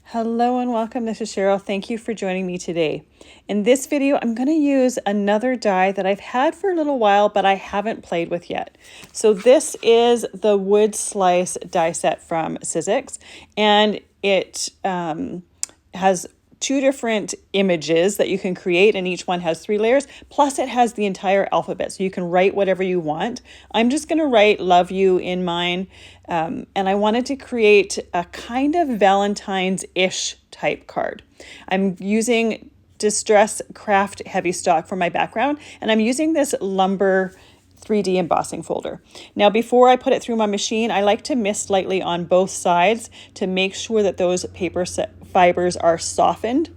Hello and welcome. This is Cheryl. Thank you for joining me today. In this video, I'm going to use another die that I've had for a little while, but I haven't played with yet. So this is the Wood Slice die set from Sizzix, and it has two different images that you can create, and each one has 3 layers, plus it has the entire alphabet, so you can write whatever you want. I'm just going to write love you in mine, and I wanted to create a kind of Valentine's-ish type card. I'm using Distress Kraft Heavystock for my background, and I'm using this lumber 3D embossing folder. Now, before I put it through my machine, I like to mist lightly on both sides to make sure that those paper fibers are softened.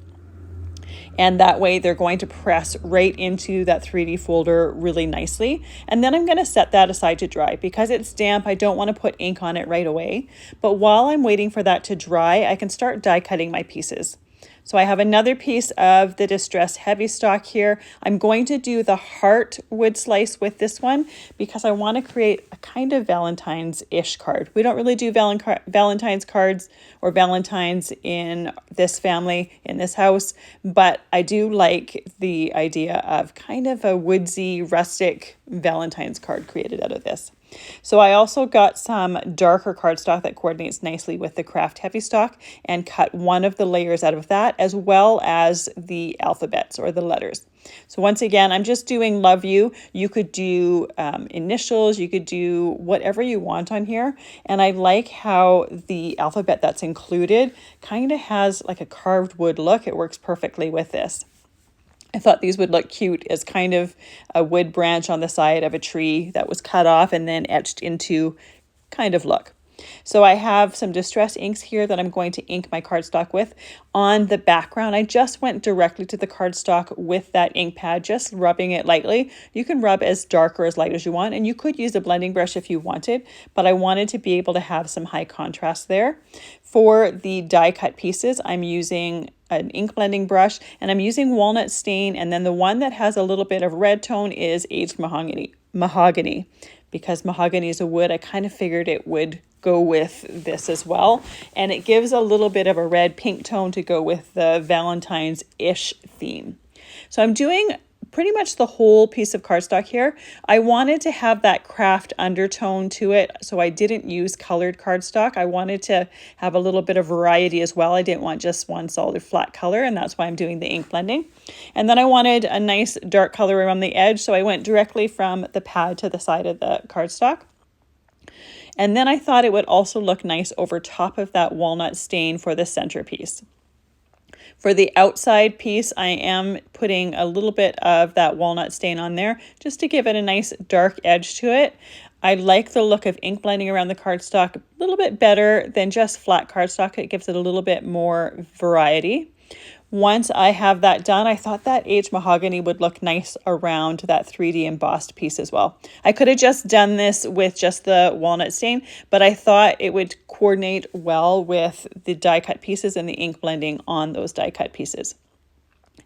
And that way they're going to press right into that 3D folder really nicely. And then I'm going to set that aside to dry. Because it's damp, I don't want to put ink on it right away. But while I'm waiting for that to dry, I can start die cutting my pieces. So I have another piece of the Distress Heavystock here. I'm going to do the heart wood slice with this one because I want to create a kind of Valentine's-ish card. We don't really do Valentine's cards or Valentines in this family, in this house, but I do like the idea of kind of a woodsy, rustic Valentine's card created out of this. So I also got some darker cardstock that coordinates nicely with the Kraft Heavystock and cut one of the layers out of that, as well as the alphabets or the letters. So once again, I'm just doing love you. You could do initials, you could do whatever you want on here. And I like how the alphabet that's included kind of has like a carved wood look. It works perfectly with this. I thought these would look cute as kind of a wood branch on the side of a tree that was cut off and then etched into kind of look. So I have some distress inks here that I'm going to ink my cardstock with. On the background, I just went directly to the cardstock with that ink pad, just rubbing it lightly. You can rub as dark or as light as you want, and you could use a blending brush if you wanted, but I wanted to be able to have some high contrast there. For the die cut pieces, I'm using an ink blending brush, and I'm using Walnut stain, and then the one that has a little bit of red tone is aged mahogany. Because mahogany is a wood, I kind of figured it would go with this as well. And it gives a little bit of a red pink tone to go with the Valentine's-ish theme. So I'm doing pretty much the whole piece of cardstock here. I wanted to have that craft undertone to it, so I didn't use colored cardstock. I wanted to have a little bit of variety as well. I didn't want just one solid flat color, and that's why I'm doing the ink blending. And then I wanted a nice dark color around the edge, so I went directly from the pad to the side of the cardstock. And then I thought it would also look nice over top of that walnut stain for the centerpiece. For the outside piece, I am putting a little bit of that walnut stain on there just to give it a nice dark edge to it. I like the look of ink blending around the cardstock a little bit better than just flat cardstock. It gives it a little bit more variety. Once I have that done, I thought that aged mahogany would look nice around that 3D embossed piece as well. I could have just done this with just the walnut stain, but I thought it would coordinate well with the die cut pieces and the ink blending on those die cut pieces.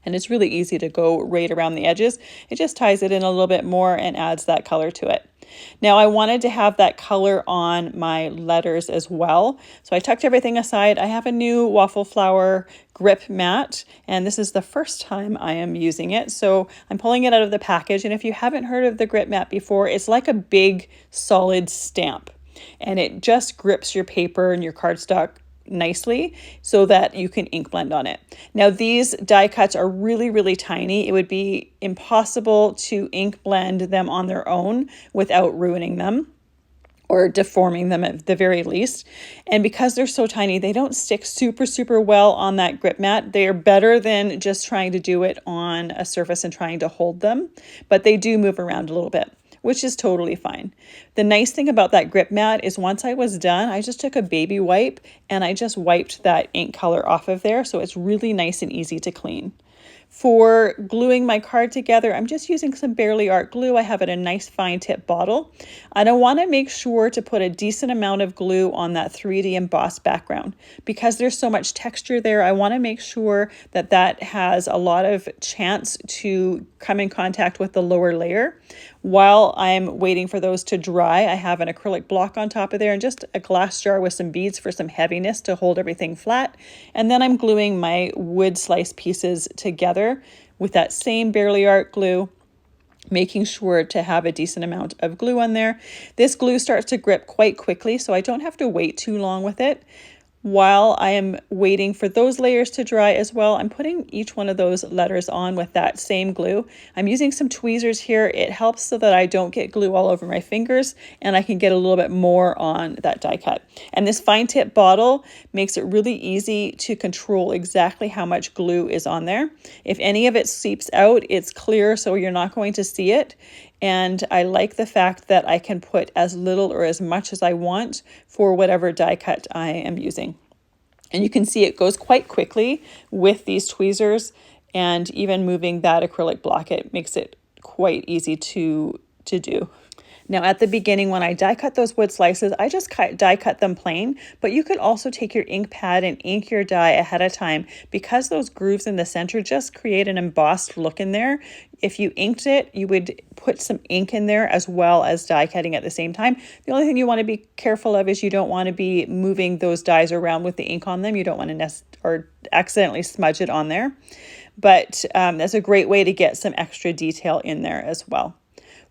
And it's really easy to go right around the edges. It just ties it in a little bit more and adds that color to it. Now I wanted to have that color on my letters as well. So I tucked everything aside. I have a new waffle flower grip mat, and this is the first time I am using it. So I'm pulling it out of the package. And if you haven't heard of the grip mat before, it's like a big solid stamp, and it just grips your paper and your cardstock nicely so that you can ink blend on it. Now these die cuts are really, really tiny. It would be impossible to ink blend them on their own without ruining them or deforming them at the very least. And because they're so tiny, they don't stick super, super well on that grip mat. They are better than just trying to do it on a surface and trying to hold them, but they do move around a little bit, which is totally fine. The nice thing about that grip mat is once I was done, I just took a baby wipe and I just wiped that ink color off of there, so it's really nice and easy to clean. For gluing my card together, I'm just using some Barely Art glue. I have it in a nice fine tip bottle. And I want to make sure to put a decent amount of glue on that 3D embossed background. Because there's so much texture there, I want to make sure that that has a lot of chance to come in contact with the lower layer. While I'm waiting for those to dry, I have an acrylic block on top of there and just a glass jar with some beads for some heaviness to hold everything flat. And then I'm gluing my wood slice pieces together with that same Barely Art glue, making sure to have a decent amount of glue on there. This glue starts to grip quite quickly, so I don't have to wait too long with it. While I am waiting for those layers to dry as well, I'm putting each one of those letters on with that same glue. I'm using some tweezers here. It helps so that I don't get glue all over my fingers and I can get a little bit more on that die cut. And this fine tip bottle makes it really easy to control exactly how much glue is on there. If any of it seeps out, it's clear, so you're not going to see it. And I like the fact that I can put as little or as much as I want for whatever die cut I am using. And you can see it goes quite quickly with these tweezers, and even moving that acrylic block, it makes it quite easy to do. Now at the beginning when I die cut those wood slices, I just die cut them plain, but you could also take your ink pad and ink your die ahead of time because those grooves in the center just create an embossed look in there. If you inked it, you would put some ink in there as well as die cutting at the same time. The only thing you want to be careful of is you don't want to be moving those dies around with the ink on them. You don't want to accidentally smudge it on there. But that's a great way to get some extra detail in there as well.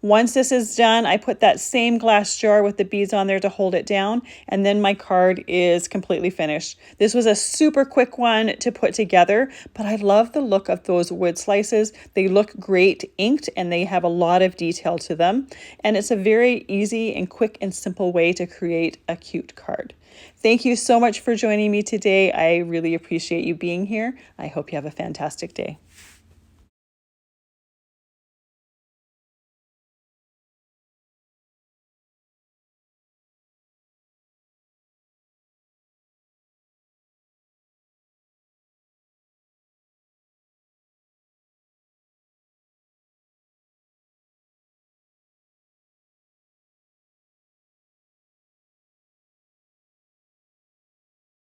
Once this is done, I put that same glass jar with the beads on there to hold it down, and then my card is completely finished. This was a super quick one to put together, but I love the look of those wood slices. They look great inked and they have a lot of detail to them. And it's a very easy and quick and simple way to create a cute card. Thank you so much for joining me today. I really appreciate you being here. I hope you have a fantastic day.